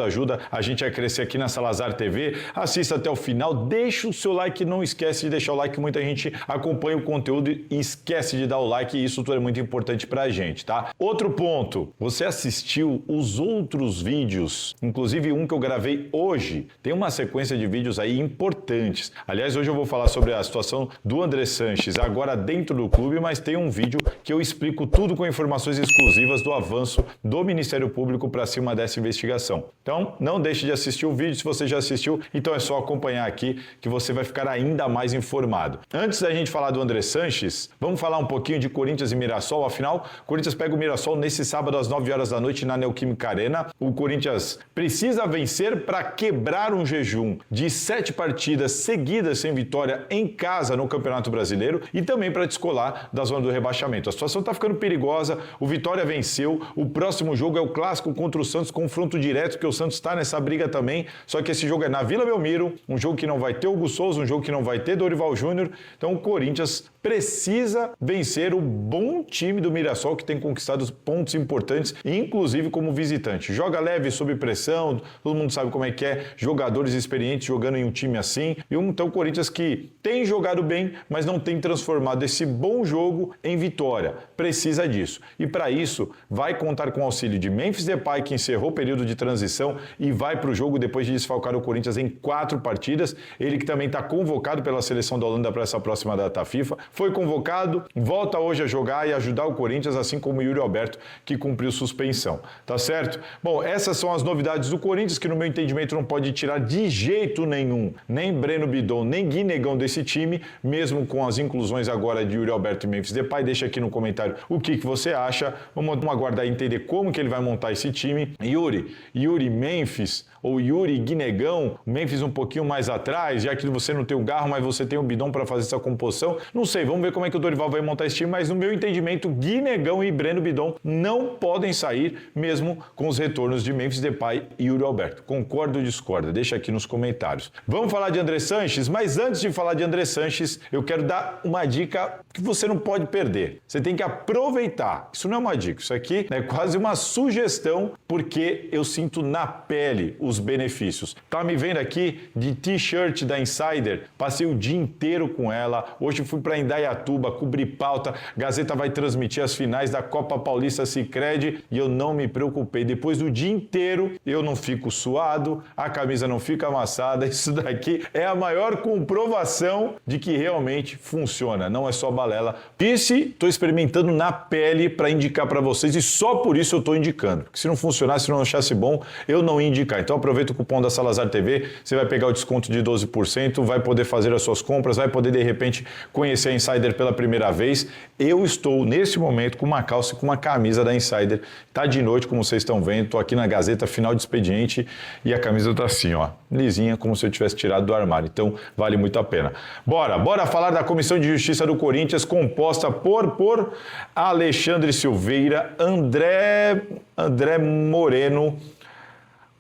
ajuda a gente a crescer aqui na Salazar TV. Assista até o final, deixa o seu like, não esquece de deixar o like, muita gente acompanha o conteúdo e esquece de dar o like e isso tudo é muito importante pra gente, tá? Outro ponto, você assistiu os outros vídeos, inclusive um que eu gravei hoje, tem uma sequência de vídeos aí importantes. Aliás, hoje eu vou falar sobre a situação do André Sanches, agora dentro do clube, mas tem um vídeo que eu explico tudo com informações exclusivas do avanço do Ministério Público para cima dessa investigação. Então, não deixe de assistir o vídeo, se você já assistiu, então é só acompanhar aqui que você vai ficar ainda mais informado. Antes da gente falar do André Sanches, vamos falar um pouquinho de Corinthians e Mirassol, afinal, o Corinthians pega o Mirassol nesse sábado às 9 horas da noite na Neoquímica Arena. O Corinthians precisa vencer para quebrar um jejum de 7 partidas seguidas sem vitória em casa no Campeonato Brasileiro e também para descolar da zona do rebaixamento. A situação está ficando perigosa, o Vitória venceu, o próximo jogo é o clássico contra o Santos, confronto direto, porque o Santos está nessa briga também, só que esse jogo é na Vila Belmiro, um jogo que não vai ter Hugo Souza, um jogo que não vai ter Dorival Júnior, então o Corinthians precisa vencer o bom time do Mirassol, que tem conquistado pontos importantes, inclusive como visitante. Joga leve, sob pressão, todo mundo sabe como é que é, jogadores experientes jogando em um time assim, e então o Corinthians que tem jogado bem, mas não tem transformado esse bom jogo em vitória. Precisa disso. E para isso, vai contar com o auxílio de Memphis Depay, que encerrou o período de transição e vai para o jogo depois de desfalcar o Corinthians em 4 partidas. Ele que também está convocado pela seleção da Holanda para essa próxima data FIFA. Foi convocado, volta hoje a jogar e ajudar o Corinthians, assim como o Yuri Alberto, que cumpriu suspensão. Tá certo? Bom, essas são as novidades do Corinthians, que no meu entendimento não pode tirar de jeito nenhum nem Breno Bidon, nem Guinegão desse time, mesmo com as inclusões agora de Yuri Alberto e Memphis Depay. Deixa aqui no comentário o que você acha. Vamos aguardar e entender como que ele vai montar esse time. Yuri Memphis ou Yuri Guinegão, Memphis um pouquinho mais atrás, já que você não tem o Garro, mas você tem o Bidon para fazer essa composição. Não sei, vamos ver como é que o Dorival vai montar esse time, mas no meu entendimento, Guinegão e Breno Bidon não podem sair, mesmo com os retornos de Memphis Depay e Yuri Alberto. Concorda ou discorda? Deixa aqui nos comentários. Vamos falar de André Sanches, mas antes de falar de André Sanches, eu quero dar uma dica que você não pode perder. Você tem que aproveitar. Isso não é uma dica, isso aqui é quase uma sugestão, porque eu sinto na pele os benefícios. Tá me vendo aqui de t-shirt da Insider? Passei o dia inteiro com ela. Hoje fui para Indaiatuba, cobri pauta. Gazeta vai transmitir as finais da Copa Paulista Sicredi e eu não me preocupei. Depois do dia inteiro, eu não fico suado, a camisa não fica amassada. Isso daqui é a maior comprovação de que realmente funciona. Não é só balela. Disse, estou experimentando na pele para indicar para vocês e só por isso eu estou indicando. Porque se não funcionasse, se não achasse bom, eu não ia indicar. Então aproveita o cupom da Salazar TV, você vai pegar o desconto de 12%, vai poder fazer as suas compras, vai poder de repente conhecer a Insider pela primeira vez. Eu estou nesse momento com uma calça e com uma camisa da Insider. Tá de noite, como vocês estão vendo, tô aqui na Gazeta, final de expediente e a camisa tá assim, ó, lisinha, como se eu tivesse tirado do armário. Então vale muito a pena. Bora falar da Comissão de Justiça do Corinthians, composta por Alexandre Silveira, André Moreno,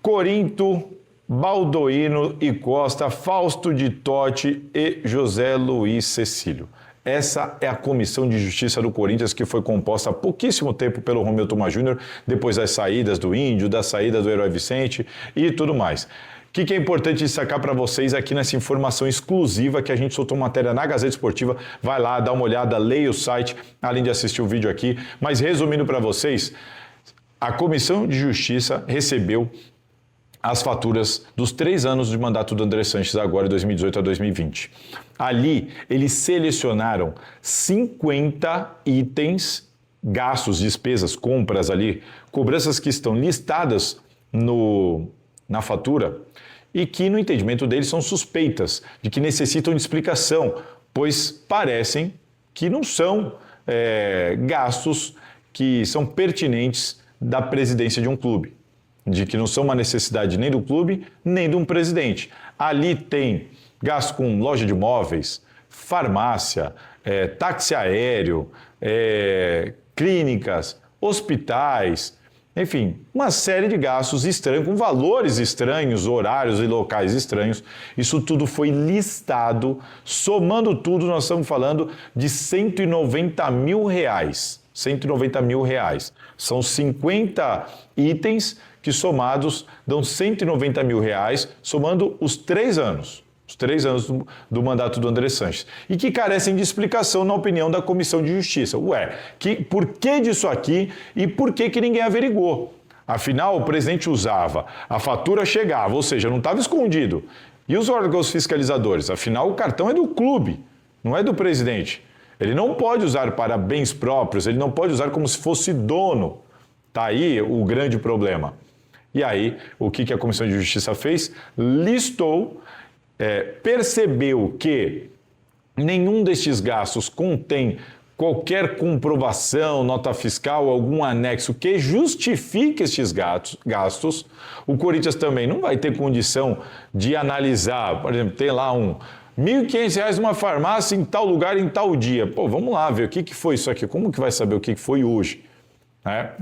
Corinto, Baldoino e Costa, Fausto de Totti e José Luiz Cecílio. Essa é a Comissão de Justiça do Corinthians, que foi composta há pouquíssimo tempo pelo Romeu Thoma Júnior, depois das saídas do Índio, da saída do Herói Vicente e tudo mais. O que é importante destacar para vocês aqui nessa informação exclusiva que a gente soltou matéria na Gazeta Esportiva? Vai lá, dá uma olhada, leia o site, além de assistir o vídeo aqui. Mas resumindo para vocês, a Comissão de Justiça recebeu as faturas dos 3 anos de mandato do André Sanches, agora de 2018 a 2020. Ali, eles selecionaram 50 itens, gastos, despesas, compras ali, cobranças que estão listadas na fatura e que, no entendimento deles, são suspeitas, de que necessitam de explicação, pois parecem que não são gastos que são pertinentes da presidência de um clube, de que não são uma necessidade nem do clube, nem de um presidente. Ali tem gasto com loja de imóveis, farmácia, táxi aéreo, clínicas, hospitais, enfim, uma série de gastos estranhos, com valores estranhos, horários e locais estranhos. Isso tudo foi listado, somando tudo, nós estamos falando de R$190 mil. R$ 190 mil. São 50 itens que somados dão R$ 190 mil, somando os 3 anos. Os 3 anos do mandato do André Sanches. E que carecem de explicação na opinião da Comissão de Justiça. Por que disso aqui e por que ninguém averigou? Afinal, o presidente usava, a fatura chegava, ou seja, não estava escondido. E os órgãos fiscalizadores? Afinal, o cartão é do clube, não é do presidente. Ele não pode usar para bens próprios, ele não pode usar como se fosse dono. Está aí o grande problema. E aí, o que a Comissão de Justiça fez? Listou, percebeu que nenhum destes gastos contém qualquer comprovação, nota fiscal, algum anexo que justifique estes gastos. O Corinthians também não vai ter condição de analisar, por exemplo, tem lá R$ 1.500 numa farmácia em tal lugar, em tal dia. Vamos lá ver o que foi isso aqui, como que vai saber o que foi hoje?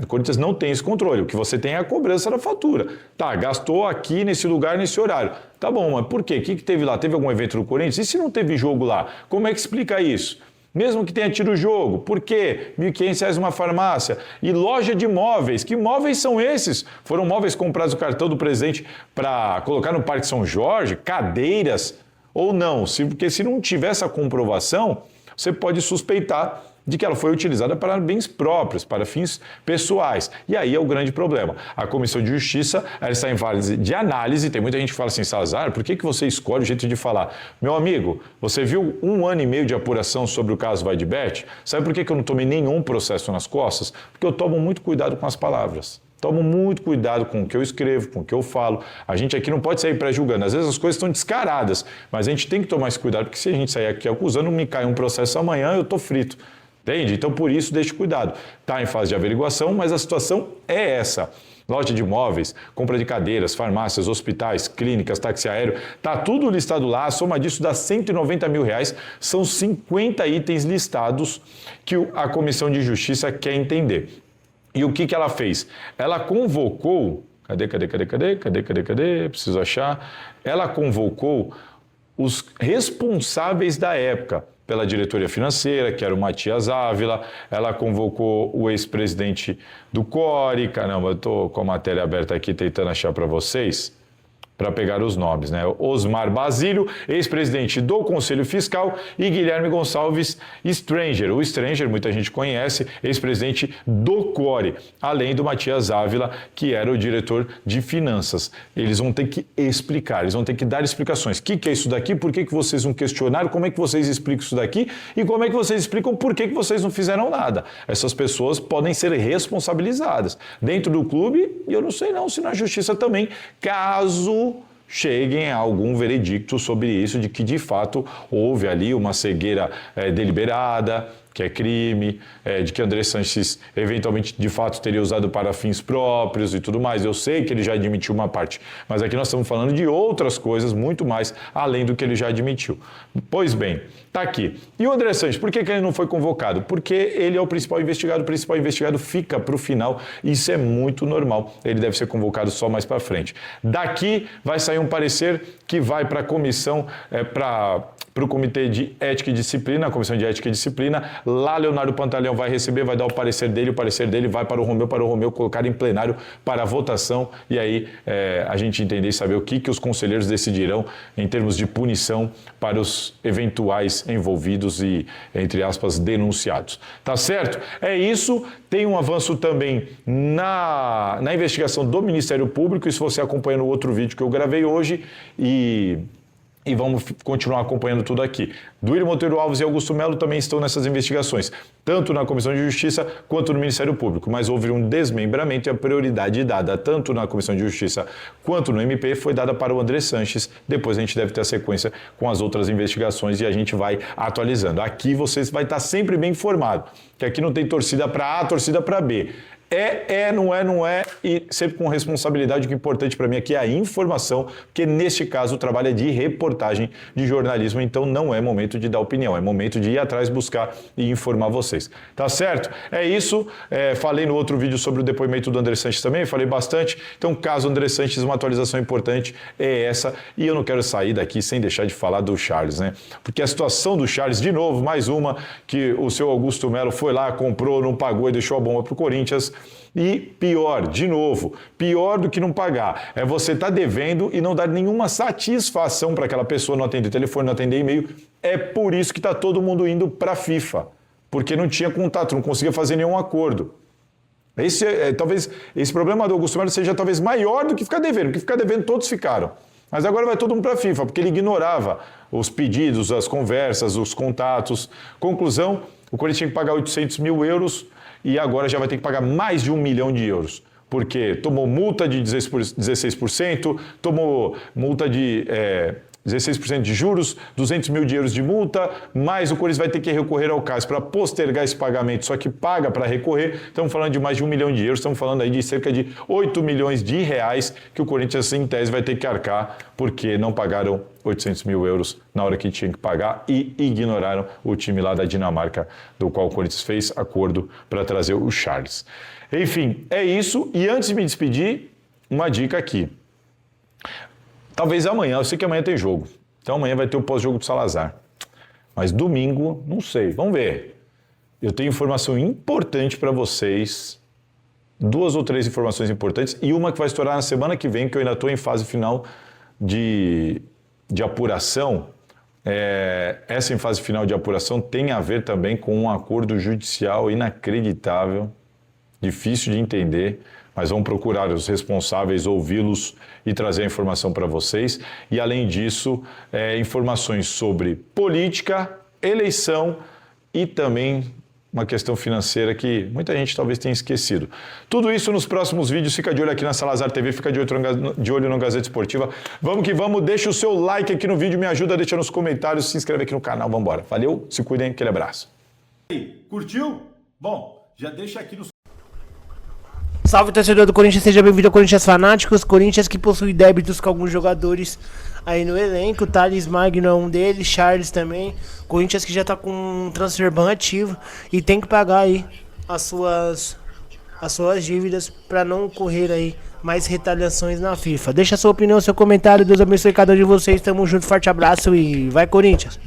O Corinthians não tem esse controle, o que você tem é a cobrança da fatura. Tá, gastou aqui, nesse lugar, nesse horário. Tá bom, mas por quê? O que teve lá? Teve algum evento no Corinthians? E se não teve jogo lá? Como é que explica isso? Mesmo que tenha tido o jogo, por quê? R$ 1.500 uma farmácia. E loja de móveis, que móveis são esses? Foram móveis comprados no cartão do presidente para colocar no Parque São Jorge? Cadeiras? Ou não? Porque se não tiver essa comprovação, você pode suspeitar de que ela foi utilizada para bens próprios, para fins pessoais. E aí é o grande problema. A Comissão de Justiça ela está em fase de análise. Tem muita gente que fala assim, Salazar, por que você escolhe o jeito de falar? Meu amigo, você viu 1 ano e meio de apuração sobre o caso VaideBet? Sabe por que eu não tomei nenhum processo nas costas? Porque eu tomo muito cuidado com as palavras. Tomo muito cuidado com o que eu escrevo, com o que eu falo. A gente aqui não pode sair pré-julgando. Às vezes as coisas estão descaradas, mas a gente tem que tomar esse cuidado, porque se a gente sair aqui acusando, me cai um processo amanhã, eu estou frito. Entende? Então, por isso, deixe cuidado. Está em fase de averiguação, mas a situação é essa. Loja de imóveis, compra de cadeiras, farmácias, hospitais, clínicas, táxi aéreo, está tudo listado lá, a soma disso dá R$ 190 mil, são 50 itens listados que a Comissão de Justiça quer entender. E o que ela fez? Ela convocou, preciso achar, ela convocou os responsáveis da época, pela diretoria financeira, que era o Matias Ávila, ela convocou o ex-presidente do CORE, caramba, eu estou com a matéria aberta aqui tentando achar para vocês, para pegar os nomes, né? Osmar Basílio, ex-presidente do Conselho Fiscal, e Guilherme Gonçalves Stranger. O Stranger, muita gente conhece, ex-presidente do CORE, além do Matias Ávila, que era o diretor de finanças. Eles vão ter que explicar, eles vão ter que dar explicações. O que é isso daqui? Por que vocês não questionaram? Como é que vocês explicam isso daqui? E como é que vocês explicam por que vocês não fizeram nada? Essas pessoas podem ser responsabilizadas dentro do clube, e eu não sei não se na justiça também, caso cheguem a algum veredicto sobre isso, de que de fato houve ali uma cegueira deliberada, que é crime, de que André Sanches eventualmente de fato teria usado para fins próprios e tudo mais. Eu sei que ele já admitiu uma parte, mas aqui nós estamos falando de outras coisas muito mais além do que ele já admitiu. Pois bem, está aqui. E o André Sanches, por que ele não foi convocado? Porque ele é o principal investigado fica para o final, isso é muito normal. Ele deve ser convocado só mais para frente. Daqui vai sair um parecer que vai para a comissão, para o Comitê de Ética e Disciplina, a Comissão de Ética e Disciplina. Lá, Leonardo Pantaleão vai receber, vai dar o parecer dele vai para o Romeu colocar em plenário para votação, e aí a gente entender e saber o que os conselheiros decidirão em termos de punição para os eventuais envolvidos e, entre aspas, denunciados. Tá certo? É isso. Tem um avanço também na investigação do Ministério Público, isso você acompanha no outro vídeo que eu gravei hoje, e vamos continuar acompanhando tudo aqui. Duílio Monteiro Alves e Augusto Melo também estão nessas investigações, tanto na Comissão de Justiça quanto no Ministério Público, mas houve um desmembramento e a prioridade dada tanto na Comissão de Justiça quanto no MP foi dada para o André Sanches. Depois a gente deve ter a sequência com as outras investigações e a gente vai atualizando. Aqui você vai estar sempre bem informado, que aqui não tem torcida para A, torcida para B. não é, e sempre com responsabilidade. O que é importante para mim aqui é a informação, porque neste caso o trabalho é de reportagem, de jornalismo, então não é momento de dar opinião, é momento de ir atrás, buscar e informar vocês. Tá certo? É isso. Falei no outro vídeo sobre o depoimento do André Sanches também, falei bastante. Então, caso André Sanches, uma atualização importante é essa, e eu não quero sair daqui sem deixar de falar do Charles, né? Porque a situação do Charles, de novo, mais uma, que o seu Augusto Melo foi lá, comprou, não pagou e deixou a bomba pro Corinthians. E pior, de novo, pior do que não pagar, é você estar devendo e não dar nenhuma satisfação para aquela pessoa, não atender telefone, não atender e-mail. É por isso que está todo mundo indo para a FIFA, porque não tinha contato, não conseguia fazer nenhum acordo. Talvez esse problema do Augusto Melo seja talvez maior do que ficar devendo, porque ficar devendo todos ficaram. Mas agora vai todo mundo para a FIFA, porque ele ignorava os pedidos, as conversas, os contatos. Conclusão, o Corinthians tinha que pagar 800 mil euros e agora já vai ter que pagar mais de 1 milhão de euros. Porque tomou multa de 16%, tomou multa de 16% de juros, 200 mil de euros de multa, mas o Corinthians vai ter que recorrer ao CAS para postergar esse pagamento, só que paga para recorrer. Estamos falando de mais de 1 milhão de euros, estamos falando aí de cerca de 8 milhões de reais que o Corinthians, em tese, vai ter que arcar, porque não pagaram 800 mil euros na hora que tinha que pagar e ignoraram o time lá da Dinamarca, do qual o Corinthians fez acordo para trazer o Charles. Enfim, é isso. E antes de me despedir, uma dica aqui. Talvez amanhã, eu sei que amanhã tem jogo. Então amanhã vai ter o pós-jogo do Salazar. Mas domingo, não sei. Vamos ver. Eu tenho informação importante para vocês. 2 ou 3 informações importantes. E uma que vai estourar na semana que vem, que eu ainda estou em fase final de apuração. Essa em fase final de apuração tem a ver também com um acordo judicial inacreditável. Difícil de entender. Mas vamos procurar os responsáveis, ouvi-los e trazer a informação para vocês. E, além disso, informações sobre política, eleição e também uma questão financeira que muita gente talvez tenha esquecido. Tudo isso nos próximos vídeos. Fica de olho aqui na Salazar TV, fica de olho no Gazeta Esportiva. Vamos que vamos, deixa o seu like aqui no vídeo, me ajuda, deixa nos comentários, se inscreve aqui no canal, vamos embora. Valeu, se cuidem, aquele abraço. Curtiu? Bom, já deixa aqui nos... Salve, torcedor do Corinthians, seja bem-vindo ao Corinthians Fanáticos. Corinthians que possui débitos com alguns jogadores aí no elenco. Thales Magno é um deles, Charles também. Corinthians que já tá com um transfer ban ativo e tem que pagar aí as suas dívidas para não ocorrer aí mais retaliações na FIFA. Deixa a sua opinião, seu comentário. Deus abençoe cada um de vocês. Tamo junto, forte abraço e vai Corinthians!